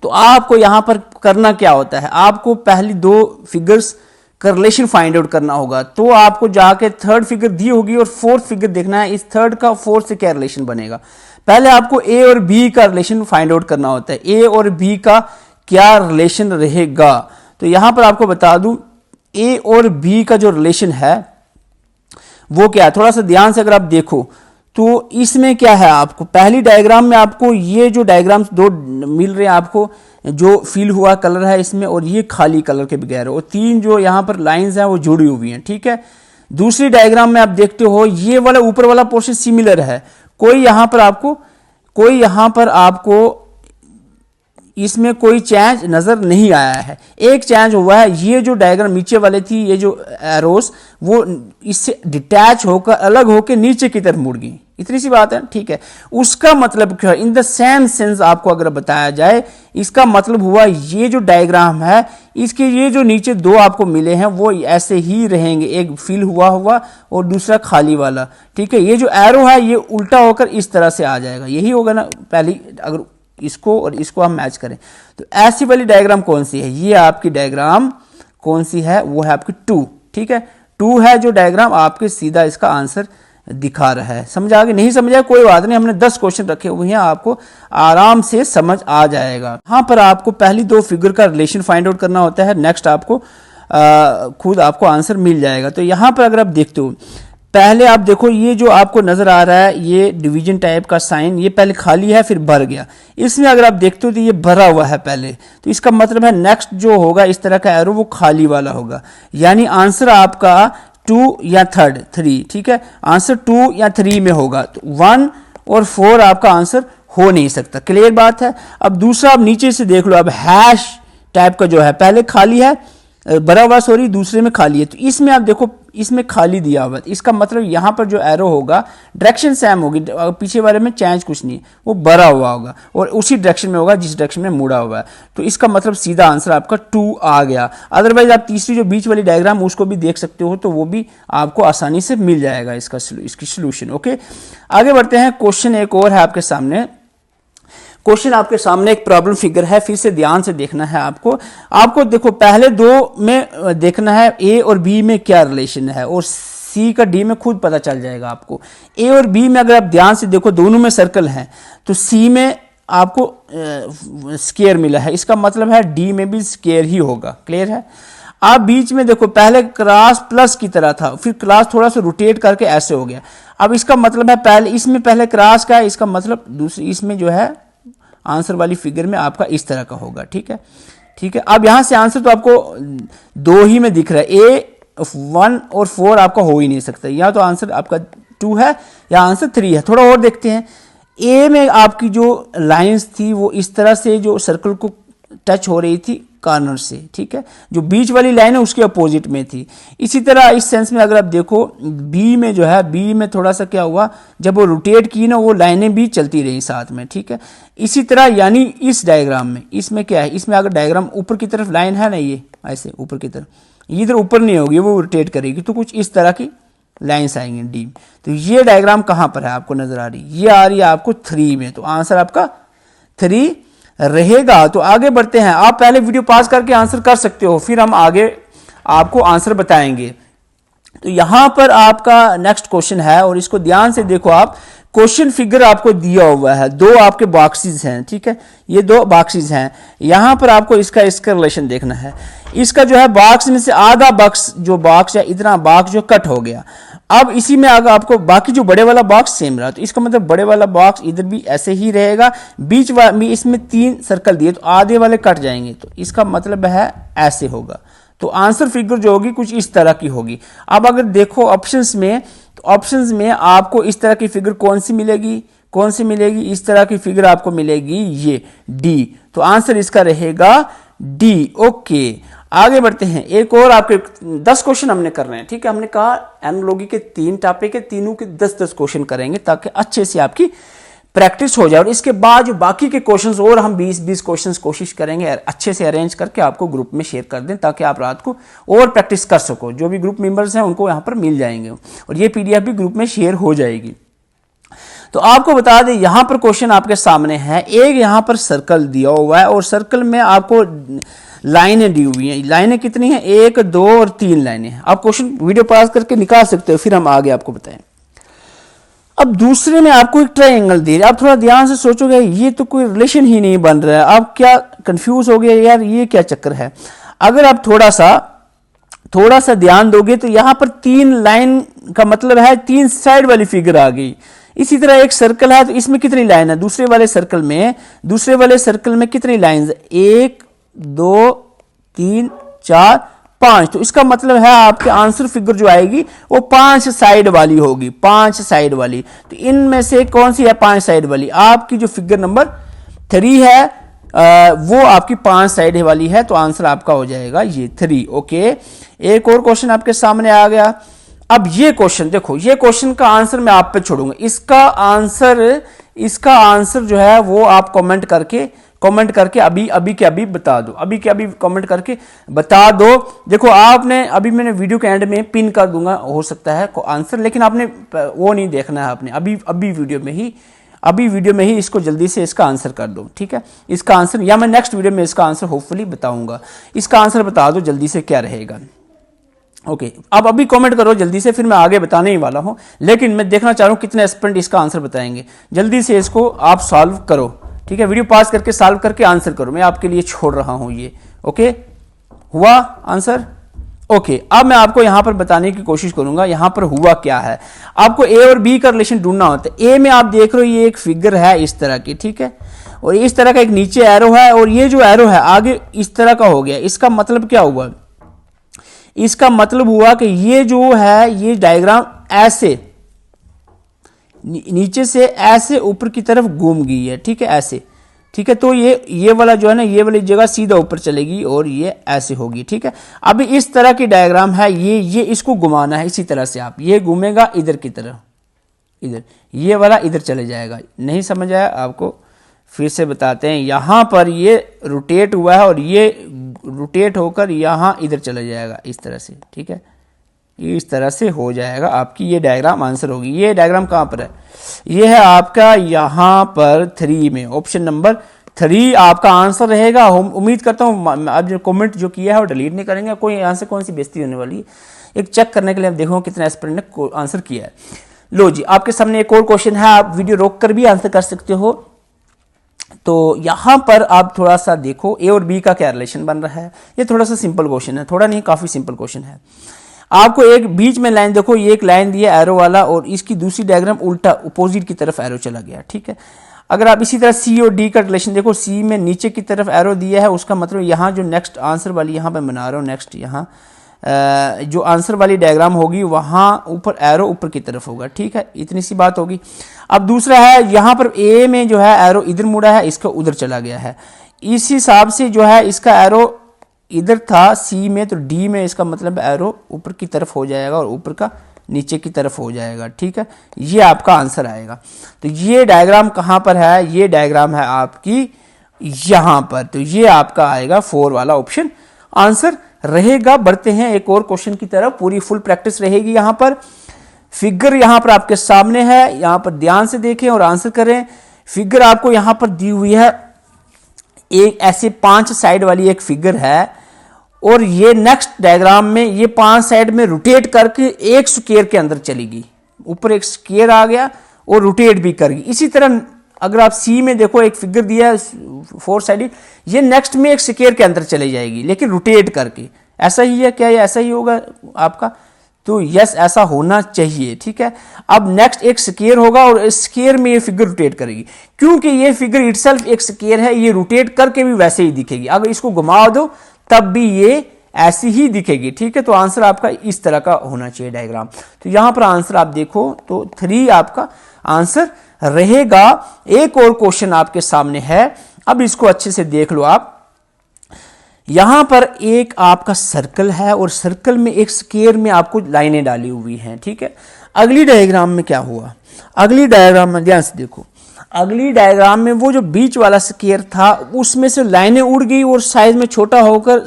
[SPEAKER 1] तो आपको यहां पर करना क्या होता है, आपको पहली 2 फिगर्स का रिलेशन फाइंड आउट करना होगा। तो आपको जाके 3rd फिगर दी होगी और 4th फिगर देखना है, इस 3rd का 4th से क्या रिलेशन बनेगा। पहले आपको ए और बी का रिलेशन फाइंड आउट करना होता है, ए और बी का क्या रिलेशन रहेगा। तो यहां पर आपको बता दूं, ए और बी का जो रिलेशन है वो क्या है, थोड़ा सा ध्यान से अगर आप देखो तो इसमें क्या है, आपको पहली डायग्राम में आपको ये जो डायग्राम्स 2 मिल रहे हैं, आपको जो फिल हुआ कलर है इसमें, और ये खाली कलर के बगैर, और 3 जो यहां पर लाइंस हैं वो जुड़ी हुई हैं। ठीक है, दूसरी डायग्राम में आप देखते हो ये वाला ऊपर वाला पोर्शन सिमिलर है, कोई यहां पर आपको इसमें कोई चेंज नजर नहीं आया है। एक चेंज हुआ है, ये जो डायग्राम नीचे वाले थी, ये जो एरोस वो इससे डिटैच होकर अलग होकर नीचे की तरफ मुड़ गई, इतनी सी बात है। ठीक है, उसका मतलब क्या है, इन द सेम सेंस आपको अगर बताया जाए, इसका मतलब हुआ ये जो डायग्राम है इसके ये जो नीचे 2 आपको मिले हैं वो ऐसे ही रहेंगे, एक फिल हुआ और दूसरा खाली वाला। ठीक है, ये जो एरो है ये उल्टा होकर इस तरह से आ जाएगा, यही होगा ना। पहली अगर इसको और इसको हम मैच करें तो ऐसी वाली डायग्राम कौन सी है, ये आपकी डायग्राम कौन सी है, वो है आपकी 2। ठीक है, 2 है जो डायग्राम आपके सीधा इसका आंसर दिखा रहा है। समझ आ गया? नहीं समझ आया कोई बात नहीं, हमने 10 क्वेश्चन रखे हुए हैं, आपको आराम से समझ आ जाएगा। यहां पर आपको पहली 2 फिगर का रिलेशन फाइंड आउट करना होता है, नेक्स्ट आपको खुद आपको आंसर मिल जाएगा। तो यहां पर अगर आप देखते हो, पहले आप देखो ये जो आपको नजर आ रहा है ये डिवीजन टाइप का साइन, ये पहले खाली है फिर भर गया। इसमें अगर आप देखते हो तो ये भरा हुआ है पहले, तो इसका मतलब है नेक्स्ट जो होगा इस तरह का एरो वो खाली वाला होगा, यानी आंसर आपका 2 या 3। ठीक है, आंसर 2 या 3 में होगा, तो 1 और 4 आपका आंसर हो नहीं सकता। क्लियर बात है? अब दूसरा आप नीचे से देख लो, अब हैश टाइप का जो है पहले खाली है, भरा हुआ सॉरी, दूसरे में खाली है। तो इसमें आप देखो इसमें खाली दिया हुआ है, इसका मतलब यहां पर जो एरो होगा डायरेक्शन सेम होगी, पीछे वाले में चेंज कुछ नहीं, वो भरा हुआ होगा और उसी डायरेक्शन में होगा जिस डायरेक्शन में मुड़ा हुआ है। तो इसका मतलब सीधा आंसर आपका 2 आ गया। अदरवाइज आप तीसरी जो बीच वाली डायग्राम उसको भी देख सकते हो, तो वो भी आपको आसानी से मिल जाएगा इसकी सोल्यूशन। ओके, आगे बढ़ते हैं। क्वेश्चन एक और है आपके सामने। क्वेश्चन आपके सामने एक प्रॉब्लम फिगर है, फिर से ध्यान से देखना है आपको देखो पहले 2 में देखना है ए और बी में क्या रिलेशन है, और सी का डी में खुद पता चल जाएगा आपको। ए और बी में अगर आप ध्यान से देखो दोनों में सर्कल है, तो सी में आपको स्क्वायर मिला है, इसका मतलब है डी में भी स्क्वायर ही होगा। क्लियर है? आप बीच में देखो पहले क्रॉस प्लस की तरह था, फिर क्रॉस थोड़ा सा रोटेट करके ऐसे हो गया। अब इसका मतलब है पहले क्रॉस का है, इसका मतलब दूसरी इसमें जो है आंसर वाली फिगर में आपका इस तरह का होगा। ठीक है, अब यहां से आंसर तो आपको 2 ही में दिख रहा है, ए 1 और 4 आपका हो ही नहीं सकता, या तो आंसर आपका 2 है या आंसर 3 है। थोड़ा और देखते हैं, ए में आपकी जो लाइंस थी वो इस तरह से जो सर्कल को टच हो रही थी कॉर्नर से, ठीक है। जो बीच वाली लाइन है उसके अपोजिट में थी। इसी तरह इस सेंस में अगर आप देखो बी में जो है, बी में थोड़ा सा क्या हुआ, जब वो रोटेट की ना वो लाइनें भी चलती रही साथ में, ठीक है। इसी तरह यानी इस डायग्राम में, इसमें क्या है, इसमें अगर डायग्राम ऊपर की तरफ लाइन है ना, ये ऐसे ऊपर की तरफ, ये इधर ऊपर नहीं होगी, वो रोटेट करेगी, तो कुछ इस तरह की लाइन्स आएंगे डी। तो ये डायग्राम कहाँ पर है आपको नजर आ रही, ये आ रही है आपको 3 में, तो आंसर आपका 3 रहेगा। तो आगे बढ़ते हैं, आप पहले वीडियो पॉज करके आंसर कर सकते हो, फिर हम आगे आपको आंसर बताएंगे। तो यहां पर आपका नेक्स्ट क्वेश्चन है और इसको ध्यान से देखो आप। क्वेश्चन फिगर आपको दिया हुआ है, 2 आपके बॉक्सेस हैं, ठीक है, ये 2 बॉक्सेस हैं। यहां पर आपको इसका रिलेशन देखना है। इसका जो है बॉक्स में से आधा बॉक्स, जो बॉक्स है इतना बॉक्स जो कट हो गया, अब इसी में अगर आपको बाकी जो बड़े वाला बॉक्स सेम रहा, तो इसका मतलब बड़े वाला बॉक्स इधर भी ऐसे ही रहेगा, बीच में इसमें 3 सर्कल दिए तो आधे वाले कट जाएंगे, तो इसका मतलब है ऐसे होगा। तो आंसर फिगर जो होगी कुछ इस तरह की होगी। अब अगर देखो ऑप्शंस में, तो ऑप्शंस में आपको इस तरह की फिगर कौन सी मिलेगी, कौन सी मिलेगी, इस तरह की फिगर आपको मिलेगी ये डी। तो आंसर इसका रहेगा डी। ओके, आगे बढ़ते हैं। एक और आपके 10 क्वेश्चन हमने कर रहे हैं, ठीक है। हमने कहा एनालॉजी के 3 टॉपिक है, तीनों के 10-10 क्वेश्चन करेंगे ताकि अच्छे से आपकी प्रैक्टिस हो जाए। और इसके बाद जो बाकी के क्वेश्चंस और हम 20-20 क्वेश्चंस कोशिश करेंगे अच्छे से अरेंज करके आपको ग्रुप में शेयर कर दें, ताकि आप रात को और प्रैक्टिस कर सको। जो भी ग्रुप मेंबर्स हैं उनको यहाँ पर मिल जाएंगे और ये पीडीएफ भी ग्रुप में शेयर हो जाएगी। तो आपको बता दें यहां पर क्वेश्चन आपके सामने है। एक यहां पर सर्कल दिया हुआ है और सर्कल में आपको लाइनें दी हुई हैं। लाइनें कितनी हैं, 1, 2 और 3 लाइनें हैं। आप क्वेश्चन वीडियो पॉज करके निकाल सकते हो, फिर हम आगे आपको बताएं। अब दूसरे में आपको एक ट्रायंगल दे रहा है। आप थोड़ा ध्यान से सोचोगे ये तो कोई रिलेशन ही नहीं बन रहा है, आप क्या कंफ्यूज हो गए, यार ये क्या चक्कर है। अगर आप थोड़ा सा ध्यान दोगे तो यहां पर 3 लाइन का मतलब है 3 साइड वाली फिगर आ गई। इसी तरह एक सर्कल है, तो इसमें कितनी लाइन है, दूसरे वाले सर्कल में कितनी लाइन है, 1, 2, 3, 4, 5। तो इसका मतलब है आपके आंसर फिगर जो आएगी वो 5 साइड वाली होगी, 5 साइड वाली। तो इनमें से कौन सी है 5 साइड वाली, आपकी जो फिगर नंबर 3 है वो आपकी 5 साइड वाली है। तो आंसर आपका हो जाएगा ये 3। ओके, एक और क्वेश्चन आपके सामने आ गया। अब ये क्वेश्चन देखो, ये क्वेश्चन का आंसर मैं आप पे छोड़ूंगा। इसका आंसर जो है वो आप कमेंट करके अभी के अभी बता दो, अभी के अभी कमेंट करके बता दो। देखो आपने अभी, मैंने वीडियो के एंड में पिन कर दूंगा हो सकता है आंसर, लेकिन आपने वो नहीं देखना है, आपने अभी वीडियो में ही इसको जल्दी से इसका आंसर कर दो, ठीक है। इसका आंसर, या मैं नेक्स्ट वीडियो में इसका आंसर होपफुली बताऊंगा। इसका आंसर बता दो जल्दी से क्या रहेगा। ओके, अब अभी कमेंट करो जल्दी से, फिर मैं आगे बताने ही वाला हूं, लेकिन मैं देखना चाह रहा हूं कितने एस्पिरेंट इसका आंसर बताएंगे। जल्दी से इसको आप सॉल्व करो, ठीक है। वीडियो पास करके सॉल्व करके आंसर करो, मैं आपके लिए छोड़ रहा हूं ये। ओके, हुआ आंसर। ओके, अब मैं आपको यहां पर बताने की कोशिश करूंगा यहां पर हुआ क्या है। आपको ए और बी का रिलेशन ढूंढना होता है। ए में आप देख रहे हो ये एक फिगर है इस तरह की, ठीक है, और इस तरह का एक नीचे एरो है और ये जो एरो है आगे इस तरह का हो गया। इसका मतलब क्या हुआ, इसका मतलब हुआ कि ये जो है ये डायग्राम ऐसे नीचे से ऐसे ऊपर की तरफ घूम गई है, ठीक है, ऐसे, ठीक है। तो ये वाला जो है ना, ये वाली जगह सीधा ऊपर चलेगी और ये ऐसे होगी, ठीक है। अभी इस तरह की डायग्राम है, ये इसको घुमाना है इसी तरह से, आप ये घूमेगा इधर की तरफ, इधर, ये वाला इधर चले जाएगा। नहीं समझ आया आपको, फिर से बताते हैं। यहां पर ये रोटेट हुआ है और ये रोटेट होकर यहां इधर चला जाएगा इस तरह से, ठीक है, इस तरह से हो जाएगा आपकी ये डायग्राम आंसर होगी। ये डायग्राम कहां पर है, ये है आपका यहां पर 3 में, ऑप्शन नंबर 3 आपका आंसर रहेगा। उम्मीद करता हूं अब जो कमेंट जो किया है वो डिलीट नहीं करेंगे, कोई यहां से कौन सी बेइज्जती होने वाली है। एक चेक करने के लिए देखो कितना एस्पिरेंट ने आंसर किया है। लो जी, आपके सामने एक और क्वेश्चन है, आप वीडियो रोक कर भी आंसर कर सकते हो। तो यहां पर आप थोड़ा सा देखो ए और बी का क्या रिलेशन बन रहा है। ये थोड़ा सा सिंपल क्वेश्चन है, थोड़ा नहीं काफी सिंपल क्वेश्चन है। आपको एक बीच में लाइन देखो, ये एक लाइन दिया एरो वाला और इसकी दूसरी डायग्राम उल्टा अपोजिट की तरफ एरो चला गया, ठीक है। अगर आप इसी तरह सी और डी का रिलेशन देखो, सी में नीचे की तरफ एरो दिया है, उसका मतलब यहाँ जो नेक्स्ट आंसर वाली यहाँ पे बना रहा हूँ, नेक्स्ट यहाँ जो आंसर वाली डायग्राम होगी वहां ऊपर एरो ऊपर की तरफ होगा, ठीक है, इतनी सी बात होगी। अब दूसरा है यहाँ पर ए में जो है एरो इधर मुड़ा है, इसका उधर चला गया है। इस हिसाब से जो है इसका एरो इधर था सी में, तो डी में इसका मतलब एरो ऊपर की तरफ हो जाएगा और ऊपर का नीचे की तरफ हो जाएगा। ठीक है, ये आपका आंसर आएगा। तो ये डायग्राम कहाँ पर है, ये डायग्राम है आपकी यहाँ पर, तो ये आपका आएगा 4 वाला ऑप्शन आंसर रहेगा। बढ़ते हैं एक और क्वेश्चन की तरफ, पूरी फुल प्रैक्टिस रहेगी यहाँ पर। फिगर यहाँ पर आपके सामने है, यहाँ पर ध्यान से देखें और आंसर करें। फिगर आपको यहाँ पर दी हुई है, एक ऐसे 5 साइड वाली एक फिगर है, और ये नेक्स्ट डायग्राम में ये 5 साइड में रोटेट करके एक स्क्वायर के अंदर चलेगी, ऊपर एक स्क्वायर आ गया और रोटेट भी करेगी। इसी तरह अगर आप सी में देखो एक फिगर दिया है 4 साइड, ये नेक्स्ट में एक स्क्वायर के अंदर चली जाएगी लेकिन रोटेट करके। ऐसा ही है क्या, ये ऐसा ही होगा आपका? तो यस, ऐसा होना चाहिए। ठीक है, अब नेक्स्ट एक स्क्वायर होगा और इस स्क्वायर में ये फिगर रोटेट करेगी, क्योंकि ये फिगर इटसेल्फ एक स्क्वायर है, ये रोटेट करके भी वैसे ही दिखेगी। अगर इसको घुमा दो तब भी ये ऐसी ही दिखेगी। ठीक है, तो आंसर आपका इस तरह का होना चाहिए डायग्राम। तो यहां पर आंसर आप देखो तो 3 आपका आंसर रहेगा। एक और क्वेश्चन आपके सामने है, अब इसको अच्छे से देख लो आप। यहां पर एक आपका सर्कल है और सर्कल में एक स्क्वायर में आपको लाइनें डाली हुई हैं। ठीक है, अगली डायग्राम में क्या हुआ, अगली डायग्राम में ध्यान से देखो। अगली डायग्राम में वो जो बीच वाला स्क्वायर था उसमें से लाइनें उड़ गई और साइज में छोटा होकर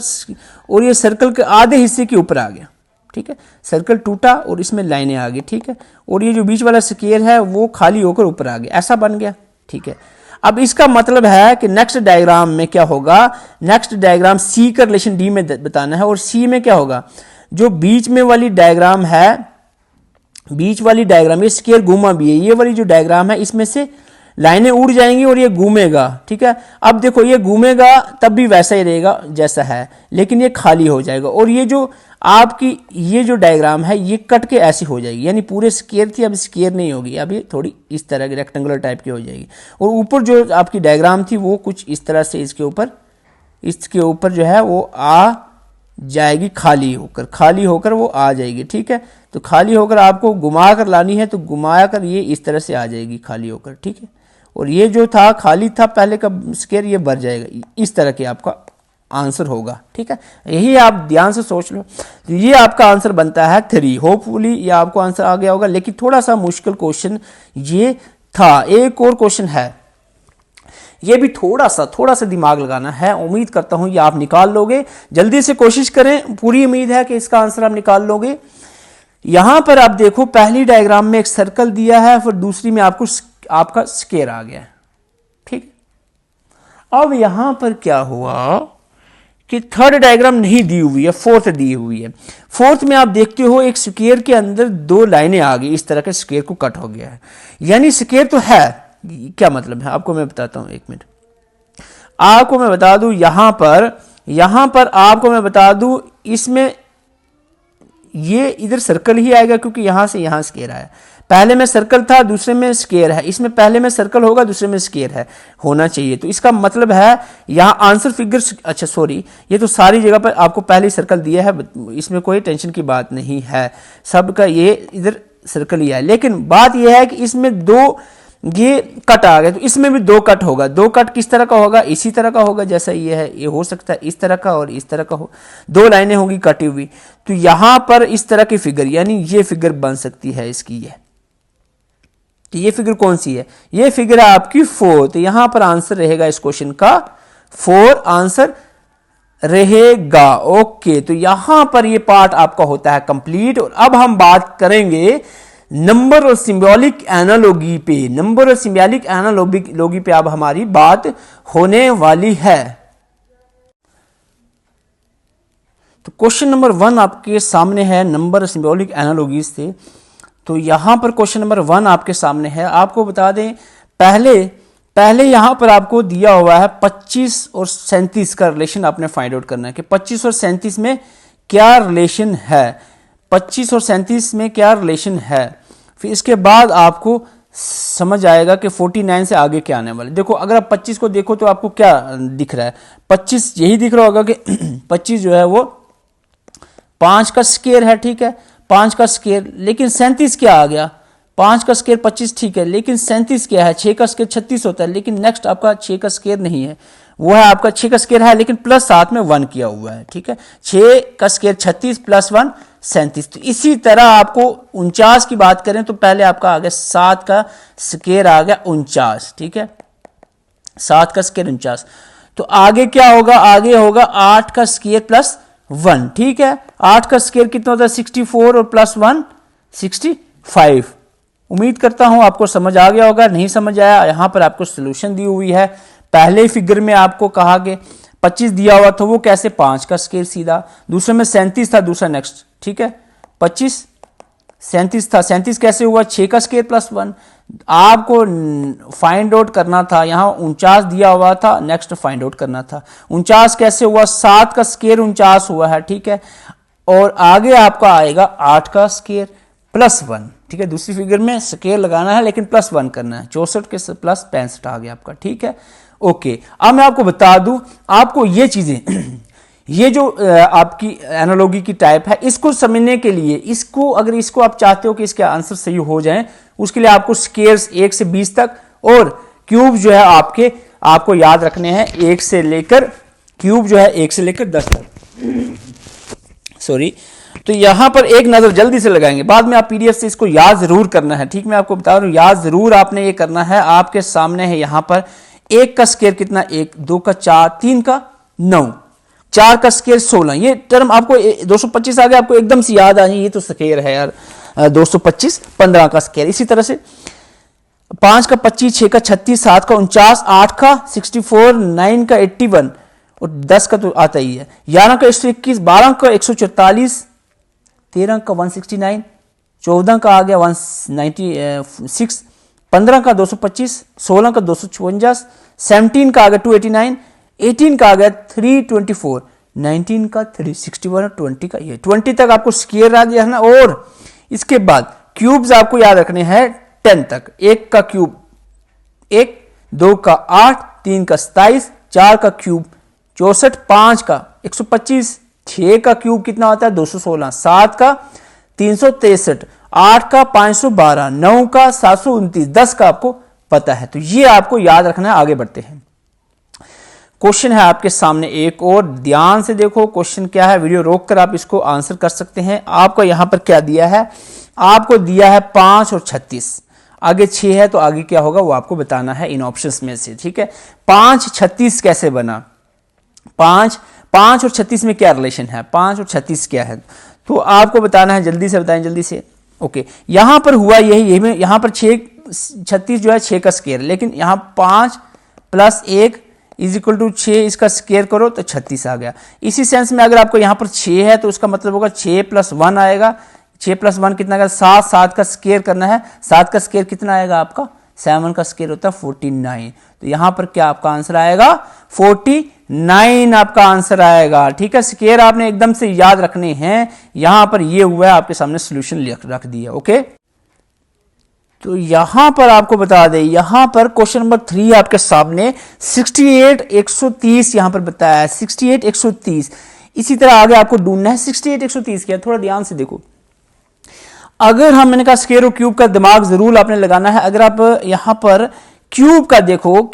[SPEAKER 1] और ये सर्कल के आधे हिस्से के ऊपर आ गया। ठीक है, सर्कल टूटा और इसमें लाइनें आ गई। ठीक है, और ये जो बीच वाला स्क्वायर है वो खाली होकर ऊपर आ गया, ऐसा बन गया। ठीक है, अब इसका मतलब है कि नेक्स्ट डायग्राम में क्या होगा, नेक्स्ट डायग्राम सी का रिलेशन डी में बताना है, और सी में क्या होगा, जो बीच में वाली डायग्राम है, बीच वाली डायग्राम, ये स्क्वायर घूमा भी है, ये वाली जो डायग्राम है इसमें से लाइनें उड़ जाएंगी और ये घूमेगा। ठीक है, अब देखो ये घूमेगा तब भी वैसा ही रहेगा जैसा है, लेकिन ये खाली हो जाएगा, और ये जो आपकी ये जो डायग्राम है ये कट के ऐसी हो जाएगी, यानी पूरे स्क्वायर थी अब स्क्वायर नहीं होगी, अब ये थोड़ी इस तरह की रेक्टेंगुलर टाइप की हो जाएगी। और ऊपर जो आपकी डायग्राम थी वो कुछ इस तरह से इसके ऊपर जो है वो आ जाएगी, खाली होकर वो आ जाएगी। ठीक है, तो खाली होकर आपको घुमा कर लानी है, तो घुमाया कर ये इस तरह से आ जाएगी खाली होकर। ठीक है, और ये जो था खाली था पहले का स्क्वायर, ये भर जाएगा, इस तरह के आपका आंसर होगा। ठीक है, यही आप ध्यान से सोच लो। तो ये आपका आंसर बनता है 3। होपफुली ये आपको आंसर आ गया होगा, लेकिन थोड़ा सा मुश्किल क्वेश्चन ये था। एक और क्वेश्चन है, ये भी थोड़ा सा दिमाग लगाना है। उम्मीद करता हूं ये आप निकाल लोगे, जल्दी से कोशिश करें, पूरी उम्मीद है कि इसका आंसर आप निकाल लोगे। यहां पर आप देखो पहली डायग्राम में एक सर्कल दिया है, फिर दूसरी में आपका स्क्वायर आ गया। ठीक, अब यहां पर क्या हुआ कि थर्ड डायग्राम नहीं दी हुई है, फोर्थ दी हुई है। फोर्थ में आप देखते हो एक स्क्वायर के अंदर 2 लाइनें आ गई, इस तरह के स्क्वायर को कट हो गया है, यानी स्क्वायर तो है। क्या मतलब है आपको मैं बताता हूं, 1 मिनट आपको मैं बता दूं। यहां पर आपको मैं बता दूं, इसमें ये इधर सर्कल ही आएगा क्योंकि यहां से यहां स्क्वायर आया। पहले में सर्कल था, दूसरे में स्क्वायर है, इसमें पहले में सर्कल होगा, दूसरे में स्क्वायर है, होना चाहिए। तो इसका मतलब है यहां आंसर फिगर, अच्छा सॉरी, ये तो सारी जगह पर आपको पहले सर्कल दिया है, इसमें कोई टेंशन की बात नहीं है, सबका ये इधर सर्कल ही है। लेकिन बात यह है कि इसमें 2 ये कट आ गए, तो इसमें भी 2 कट होगा। 2 कट किस तरह का होगा, इसी तरह का होगा जैसा ये है, ये हो सकता है इस तरह का और इस तरह का हो, 2 लाइनें होंगी कटी हुई। तो यहां पर इस तरह की फिगर, यानी ये फिगर बन सकती है इसकी। ये तो ये फिगर कौन सी है, ये फिगर है आपकी 4। तो यहां पर आंसर रहेगा इस क्वेश्चन का 4 आंसर रहेगा। ओके, तो यहां पर ये पार्ट आपका होता है कंप्लीट। और अब हम बात करेंगे नंबर और सिंबॉलिक एनालॉजी पे। नंबर और सिंबॉलिक एनालॉजी पे अब हमारी बात होने वाली है। तो क्वेश्चन नंबर 1 आपके सामने है, नंबर और सिंबॉलिक एनालॉजी से। तो यहां पर क्वेश्चन नंबर 1 आपके सामने है। आपको बता दें, पहले यहां पर आपको दिया हुआ है 25 और 37 का रिलेशन आपने फाइंड आउट करना है कि 25 और 37 में क्या रिलेशन है, 25 और 37 में क्या रिलेशन है। फिर इसके बाद आपको समझ आएगा कि 49 से आगे क्या आने वाले। देखो, अगर आप 25 को देखो तो आपको क्या दिख रहा है, 25 यही दिख रहा होगा कि 25 जो है वो 5 का स्क्वायर है। ठीक है, 5 का स्क्वायर, लेकिन 37 क्या आ गया, 5 का स्क्वायर 25 ठीक है, लेकिन 37 क्या है, 6 का स्क्वायर 36 होता है, लेकिन नेक्स्ट आपका 6 का स्क्वायर नहीं है, वो है आपका 6 का स्क्वायर है, लेकिन प्लस साथ में 1 किया हुआ है, ठीक है। 6 का स्क्वायर 36 प्लस 1 37। तो इसी तरह आपको 49 की बात करें तो पहले आपका आ गया 7 का स्क्वायर आ गया 49, ठीक है, 7 का स्क्वायर 49। तो आगे क्या होगा, आगे होगा 8 का स्क्वायर प्लस 1, ठीक है। 8 का स्क्वायर कितना होता है 64 और प्लस 1 65। उम्मीद करता हूं आपको समझ आ गया होगा। नहीं समझ आया, यहां पर आपको सोल्यूशन दी हुई है। पहले फिगर में आपको कहा कि 25 दिया हुआ था, वो कैसे 5 का स्क्वायर सीधा, दूसरे में 37 था, दूसरा नेक्स्ट, ठीक है। 25 37 था, 37 कैसे हुआ 6 का स्क्वायर प्लस 1। आपको फाइंड आउट करना था, यहां 49 दिया हुआ था, नेक्स्ट फाइंड आउट करना था। 49 कैसे हुआ 7 का स्क्वायर 49 हुआ है, ठीक है। और आगे आपका आएगा 8 का स्क्वायर प्लस 1, ठीक है। दूसरी फिगर में स्क्वायर लगाना है लेकिन प्लस 1 करना है, 64 के प्लस 65 आ गया आपका, ठीक है। ओके, अब मैं आपको बता दूं, आपको ये चीजें ये जो आपकी एनालॉजी की टाइप है, इसको समझने के लिए इसको अगर इसको आप चाहते हो कि इसके आंसर सही हो जाएं, उसके लिए आपको स्क्वायर्स 1 से 20 तक और क्यूब जो है आपको याद रखने हैं 1 से लेकर क्यूब जो है 1 से लेकर 10 तक। सॉरी, तो यहां पर एक नजर जल्दी से लगाएंगे, बाद में आप पीडीएफ से इसको याद जरूर करना है, ठीक। मैं आपको बता रहा हूं याद जरूर आपने ये करना है। आपके सामने है यहां पर 1 का स्क्वायर कितना 1, 2 का 4, 3 का 9, 4 का स्क्वायर 16। ये टर्म आपको 225 आ गया, आपको एकदम से याद आ जाए, ये तो स्क्वायर है यार 225, 15 का स्क्वायर। इसी तरह से 5 का 25, 6 का 36, 7 का 49, 8 का 64, 9 का 81 और 10 का तो आता ही है, 11 का 121, 12 का 144, 13 का 169, 14 का आ गया 196, 15 का 225, 16 का 254, 17 का आ गया 289, 18 का आ गया 324, 19 का 361 और 20 का ये 20 तक आपको स्क्वायर आ गया है ना। और इसके बाद क्यूब्स आपको याद रखने हैं 10 तक। 1 का क्यूब 1, 2 का 8, 3 का 27, 4 का क्यूब 64, 5 का 125, 6 का क्यूब कितना होता है 216, 7 का 363, 8 का 512, 9 का 729, 10 का आपको पता है। तो ये आपको याद रखना है। आगे बढ़ते हैं, क्वेश्चन है आपके सामने एक और, ध्यान से देखो क्वेश्चन क्या है, वीडियो रोक कर आप इसको आंसर कर सकते हैं। आपको यहां पर क्या दिया है, आपको दिया है 5 और 36, आगे 6 है तो आगे क्या होगा वो आपको बताना है इन ऑप्शंस में से, ठीक है। 5 36 कैसे बना, 5 और 36 में क्या रिलेशन है, 5 और 36 क्या है, तो आपको बताना है, जल्दी से बताएं जल्दी से। ओके, यहां पर हुआ यही यहां पर 36 जो है 6 का स्क्वायर, लेकिन यहां 5 प्लस 1 इज इक्वल टू 6, इसका स्क्वायर करो तो 36 आ गया। इसी सेंस में अगर आपको यहां पर 6 है तो उसका मतलब होगा 6 प्लस 1 आएगा, 6 प्लस 1 कितना आएगा 7, 7 का स्क्वायर करना है, 7 का स्क्वायर कितना आएगा आपका 7 का स्क्वायर होता है 49। तो यहां पर क्या आपका आंसर आएगा 49 आपका आंसर आएगा, ठीक है। स्क्वायर आपने एकदम से याद रखने हैं, यहां पर ये हुआ है आपके सामने सोल्यूशन रख दिया। ओके, तो यहां पर आपको बता दें, यहां पर क्वेश्चन नंबर 3 आपके सामने 68 130 यहां पर बताया है, 68 130। इसी तरह आगे आपको ढूंढना है 68 130 क्या, थोड़ा ध्यान से देखो। अगर हम मैंने कहा स्क्वायर और क्यूब का दिमाग जरूर आपने लगाना है। अगर आप यहां पर क्यूब का देखो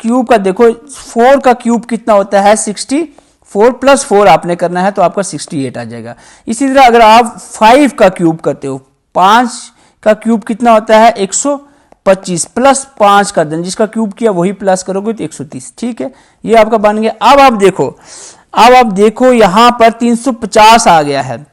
[SPEAKER 1] 4 का क्यूब कितना होता है 64 प्लस 4 आपने करना है तो आपका 68 आ जाएगा। इसी तरह अगर आप 5 का क्यूब करते हो, 5 का क्यूब कितना होता है 125 प्लस 5 कर दें, जिसका क्यूब किया वही प्लस करोगे तो 130, ठीक है। ये आपका बन गया। अब आप देखो यहां पर 350 आ गया है,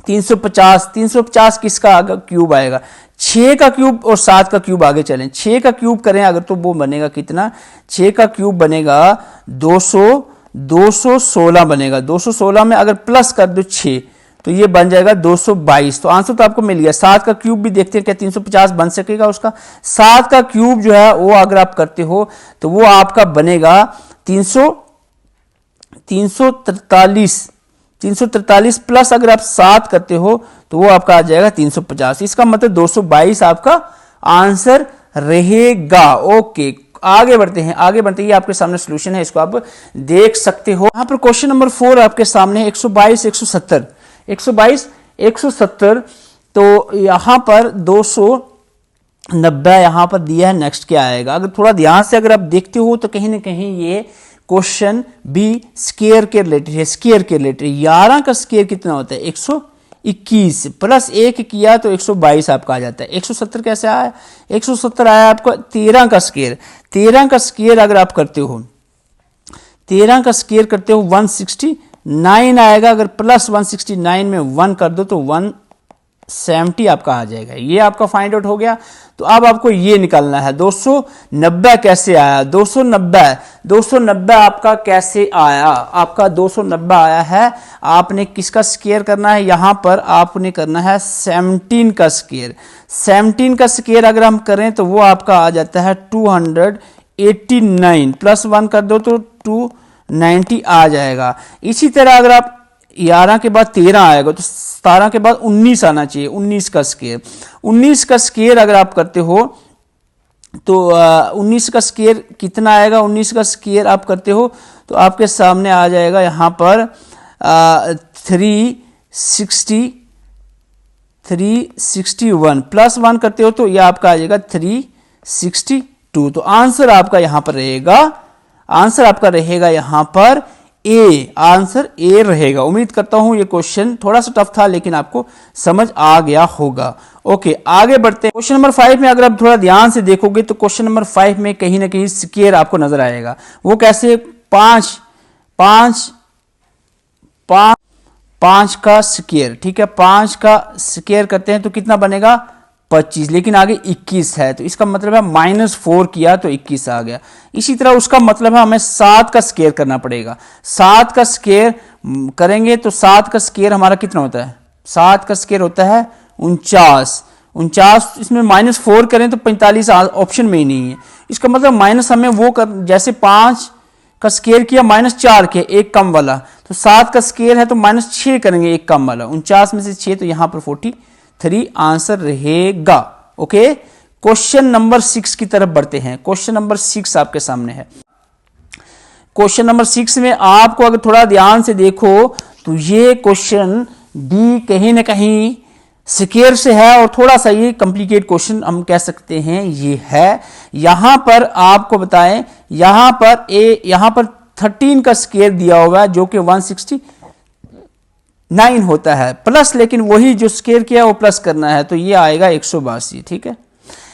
[SPEAKER 1] 350 किसका क्यूब आएगा 6 का क्यूब और 7 का क्यूब आगे चलें, 6 का क्यूब करें अगर तो वो बनेगा कितना, 6 का क्यूब बनेगा 216 बनेगा। 216 में अगर प्लस कर दो 6 तो ये बन जाएगा 222। तो आंसर तो आपको मिल गया। 7 का क्यूब भी देखते हैं क्या 350 बन सकेगा उसका। 7 का क्यूब जो है वो अगर आप करते हो तो वो आपका बनेगा 343 प्लस अगर आप 7 करते हो तो वो आपका आ जाएगा 350। इसका मतलब 222 आपका आंसर रहेगा। ओके, आगे बढ़ते हैं। ये आपके सामने सॉल्यूशन है, इसको आप देख सकते हो। यहां पर क्वेश्चन नंबर 4 आपके सामने है 122 170। तो यहां पर 290 यहां पर दिया है, नेक्स्ट क्या आएगा। अगर थोड़ा ध्यान से अगर आप देखते हो तो कहीं ना कहीं ये क्वेश्चन बी स्केयर के रिलेटेड है, स्केयर के रिलेटेड 11 का स्केयर कितना होता है 121 प्लस 1 किया तो 122 आपका आ जाता है। 170 कैसे आया, 170 आया आपका 13 का स्केयर। 13 का स्केयर अगर आप करते हो, 13 का स्केयर करते हो 169 आएगा, अगर प्लस 169 में 1 कर दो तो 170 आपका आ जाएगा। ये आपका फाइंड आउट हो गया। तो अब आपको ये निकालना है 290 कैसे आया, 290 आपका कैसे आया, आपका 290 आया है। आपने किसका स्केयर करना है, यहां पर आपने करना है 17 का स्केयर। 17 का स्केयर अगर हम करें तो वो आपका आ जाता है 289 प्लस 1 कर दो तो 290 आ जाएगा। इसी तरह अगर आप 11 के बाद 13 आएगा तो 17 के बाद 19 आना चाहिए, 19 का स्केयर। 19 का स्केयर अगर आप करते हो तो 19 का स्केयर कितना आएगा, 19 का स्केयर आप करते हो तो आपके सामने आ जाएगा यहां पर 361 प्लस 1 करते हो तो यह आपका आ जाएगा 362। तो आंसर आपका यहां पर रहेगा, आंसर आपका रहेगा यहां पर ए, आंसर ए रहेगा। उम्मीद करता हूं ये क्वेश्चन थोड़ा सा टफ था लेकिन आपको समझ आ गया होगा। ओके, आगे बढ़ते हैं। क्वेश्चन नंबर 5 में अगर आप थोड़ा ध्यान से देखोगे तो क्वेश्चन नंबर 5 में कहीं ना कहीं स्केयर आपको नजर आएगा। वो कैसे, 5 का स्केयर, ठीक है, 5 का स्केयर करते हैं तो कितना बनेगा 25, लेकिन आगे 21 है तो इसका मतलब है -4 किया तो 21 आ गया। इसी तरह उसका मतलब है हमें 7 का स्केयर करना पड़ेगा। 7 का स्केयर करेंगे तो 7 का स्केयर हमारा कितना होता है, 7 का स्केयर होता है 49। इसमें -4 करें तो 45 ऑप्शन में ही नहीं है। इसका मतलब माइनस हमें वो कर, जैसे 5 का स्केयर किया -4 किया, एक कम वाला, तो 7 का स्केयर है तो -6 करेंगे एक कम वाला, 49 में से 6 तो यहां पर 43 आंसर रहेगा। ओके, क्वेश्चन नंबर 6 की तरफ बढ़ते हैं। क्वेश्चन नंबर 6 आपके सामने है। क्वेश्चन नंबर 6 में आपको अगर थोड़ा ध्यान से देखो तो ये क्वेश्चन भी कहीं ना कहीं स्केयर से है और थोड़ा सा ये कॉम्प्लिकेट क्वेश्चन हम कह सकते हैं ये है। यहां पर आपको बताएं, यहां पर 13 का स्केयर दिया होगा जो कि 169 होता है प्लस, लेकिन वही जो स्केयर किया वो प्लस करना है तो ये आएगा 182, ठीक है।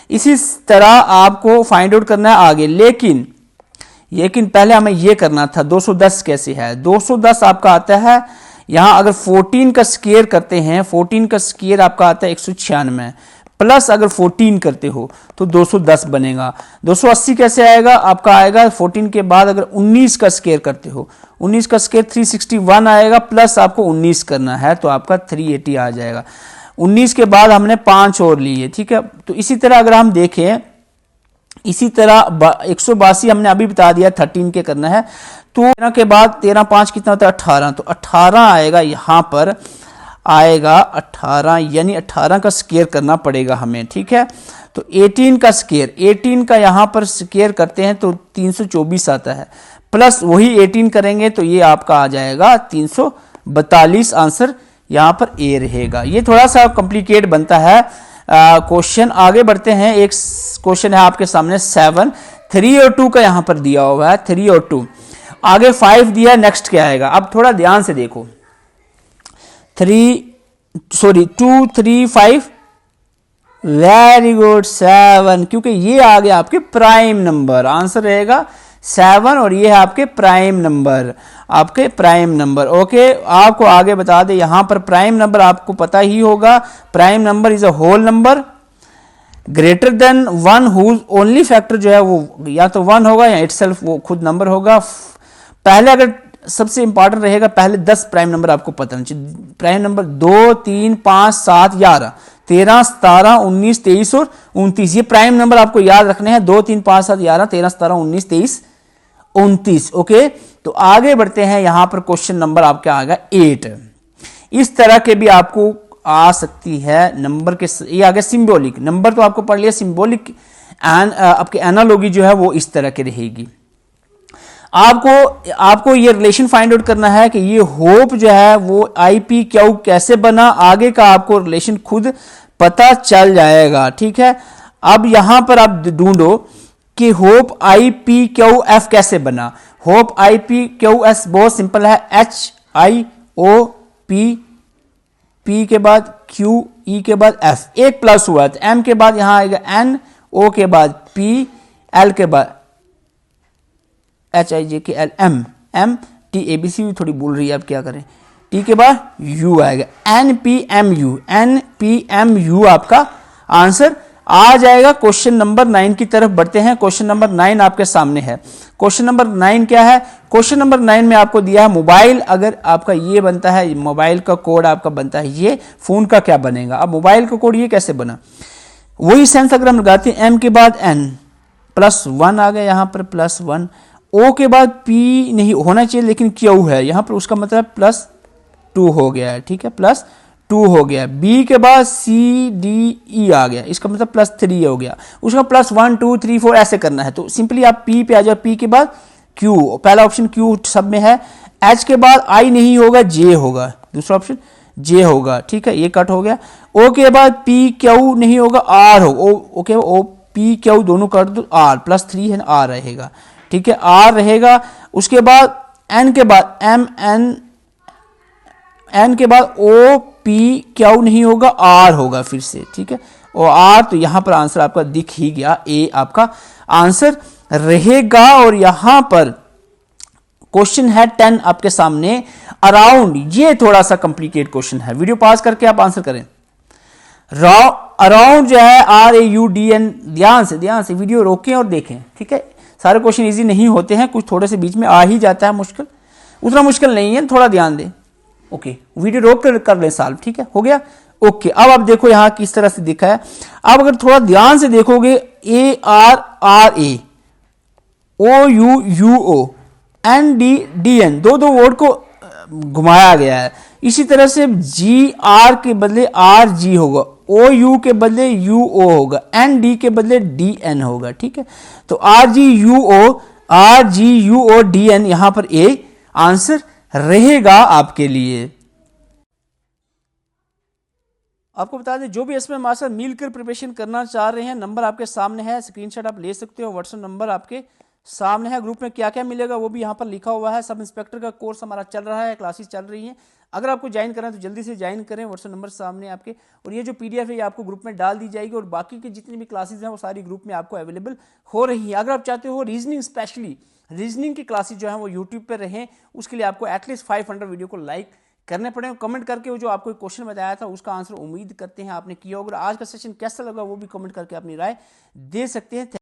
[SPEAKER 1] इसी तरह आपको फाइंड आउट करना है आगे, लेकिन पहले हमें ये करना था 210 कैसे है। 210 आपका आता है, यहां अगर 14 का स्केयर करते हैं, 14 का स्केयर आपका आता है 196 प्लस अगर 14 करते हो तो 210 बनेगा। 280 कैसे आएगा, आपका आएगा 14 के बाद अगर 19 का स्केयर करते हो, 19 का स्केयर 361 आएगा प्लस आपको 19 करना है तो आपका 380 आ जाएगा। 19 के बाद हमने 5 और लिए, ठीक है। तो इसी तरह अगर हम देखें, इसी तरह 182 हमने अभी बता दिया 13 के करना है, तो 13 के बाद 13 5 कितना होता है 18, तो 18 आएगा, यहां पर आएगा 18, यानी 18 का स्केयर करना पड़ेगा हमें, ठीक है। तो 18 का स्केयर, 18 का यहां पर स्केयर करते हैं तो 324 आता है प्लस वही 18 करेंगे तो ये आपका आ जाएगा 342, आंसर यहां पर ए रहेगा। ये थोड़ा सा कॉम्प्लिकेट बनता है क्वेश्चन। आगे बढ़ते हैं, एक क्वेश्चन है आपके सामने 7, 3 और 2 का यहां पर दिया हुआ है, 3 और 2, आगे 5 दिया है, नेक्स्ट क्या आएगा। अब थोड़ा ध्यान से देखो, 2 3 5, वेरी गुड 7, क्योंकि ये आ गया आपके प्राइम नंबर, आंसर रहेगा 7 और ये है आपके प्राइम नंबर, आपके प्राइम नंबर। ओके, आपको आगे बता दे, यहां पर प्राइम नंबर आपको पता ही होगा, prime number is a whole number greater than 1 whose only factor जो है वो या तो 1 होगा या इटसेल्फ वो खुद नंबर होगा। पहले अगर सबसे इंपॉर्टेंट रहेगा, पहले 10 प्राइम नंबर आपको पता नहीं चाहिए। प्राइम नंबर 2 3 5 7 11 13 17 19 23 और 29, ये प्राइम नंबर आपको याद रखने हैं। 2 3 5 7 11 13 17 19 23 29। ओके, तो आगे बढ़ते हैं, यहां पर क्वेश्चन नंबर आपका आ गया 8। इस तरह के भी आपको आ सकती है नंबर के, ये आ गया सिंबॉलिक नंबर, तो आपको पढ़ लिया सिंबॉलिक, आपके एनालॉजी जो है वो इस तरह की रहेगी। आपको ये रिलेशन फाइंड आउट करना है कि ये होप जो है वो IP क्यू कैसे बना, आगे का आपको रिलेशन खुद पता चल जाएगा, ठीक है। अब यहां पर आप ढूंढो कि होप IP क्यू F कैसे बना। होप IPQS बहुत सिंपल है, HIOP, P के बाद Q, E के बाद F, एक प्लस हुआ तो M के बाद यहां आएगा N, O के बाद P, L के बाद HIJKL M T, ABC भी थोड़ी बोल रही है, अब क्या करें, T के बाद U आएगा, NPMU आपका आंसर आ जाएगा। क्वेश्चन नंबर 9 की तरफ बढ़ते हैं। क्वेश्चन नंबर 9 आपके सामने है। क्वेश्चन नंबर 9 क्या है? क्वेश्चन नंबर 9 में आपको दिया है मोबाइल, अगर आपका ये बनता है, मोबाइल का कोड आपका बनता है ये, फोन का क्या बनेगा? अब मोबाइल का कोड ये कैसे बना, वही सेंस अगर हम लगाते हैं, M के बाद N +1 आ गया, यहां पर +1, O के बाद P नहीं होना चाहिए लेकिन Q है यहां पर, उसका मतलब +2 हो गया है, ठीक है, +2 हो गया। B के बाद C D E आ गया, इसका मतलब +3 हो गया, उसका +1 2 3 4 ऐसे करना है। तो सिंपली आप P पे आ जाओ, P के बाद Q, पहला ऑप्शन Q सब में है। H के बाद I नहीं होगा, J होगा, दूसरा ऑप्शन J होगा, ठीक है, ये कट हो गया। O के बाद P Q नहीं होगा, R हो, ओके, O P Q दोनों कर दो, R +3 है, R रहेगा, ठीक है, R रहेगा। उसके बाद N के बाद M N के बाद O P Q नहीं होगा, R होगा फिर से, ठीक है, और R, तो यहां पर आंसर आपका दिख ही गया, A आपका आंसर रहेगा। और यहां पर क्वेश्चन है 10 आपके सामने, अराउंड, ये थोड़ा सा कॉम्प्लिकेट क्वेश्चन है, वीडियो पास करके आप आंसर करें। अराउंड जो है RAUDN, ध्यान से वीडियो रोकें और देखें, ठीक है, सारे क्वेश्चन इजी नहीं होते हैं, कुछ थोड़े से बीच में आ ही जाता है मुश्किल, उतना मुश्किल नहीं है, थोड़ा ध्यान दें। ओके, वीडियो रोक कर लें सॉल्व, ठीक है, हो गया। ओके, अब आप देखो यहां किस तरह से दिखा है। अब अगर थोड़ा ध्यान से देखोगे, ARRA, OUUO, NDDN, दो वर्ड को घुमाया गया है। इसी तरह से GR के बदले RG होगा, OU के बदले UO होगा, ND के बदले DN होगा, ठीक है। तो RGUO DN यहां पर A आंसर रहेगा आपके लिए। आपको बता दें, जो भी इसमें हमारे साथ मिलकर प्रिपरेशन करना चाह रहे हैं, नंबर आपके सामने है, स्क्रीनशॉट आप ले सकते हो, व्हाट्सएप नंबर आपके सामने है। ग्रुप में क्या क्या मिलेगा वो भी यहाँ पर लिखा हुआ है। सब इंस्पेक्टर का कोर्स हमारा चल रहा है, क्लासेस चल रही हैं। अगर आपको ज्वाइन करना है तो जल्दी से ज्वाइन करें, व्हाट्सएप नंबर सामने आपके। और ये जो PDF है ये आपको ग्रुप में डाल दी जाएगी, और बाकी की जितनी भी क्लासेज हैं वो सारी ग्रुप में आपको अवेलेबल हो रही है। अगर आप चाहते हो रीजनिंग, स्पेशली रीजनिंग की क्लासेज जो है वो यूट्यूब पर रहें, उसके लिए आपको एटलीस्ट 500 वीडियो को लाइक करने पड़े। कमेंट करके वो जो आपको क्वेश्चन बताया था उसका आंसर उम्मीद करते हैं आपने किया होगा। आज का सेशन कैसा लगा वो भी कमेंट करके अपनी राय दे सकते हैं।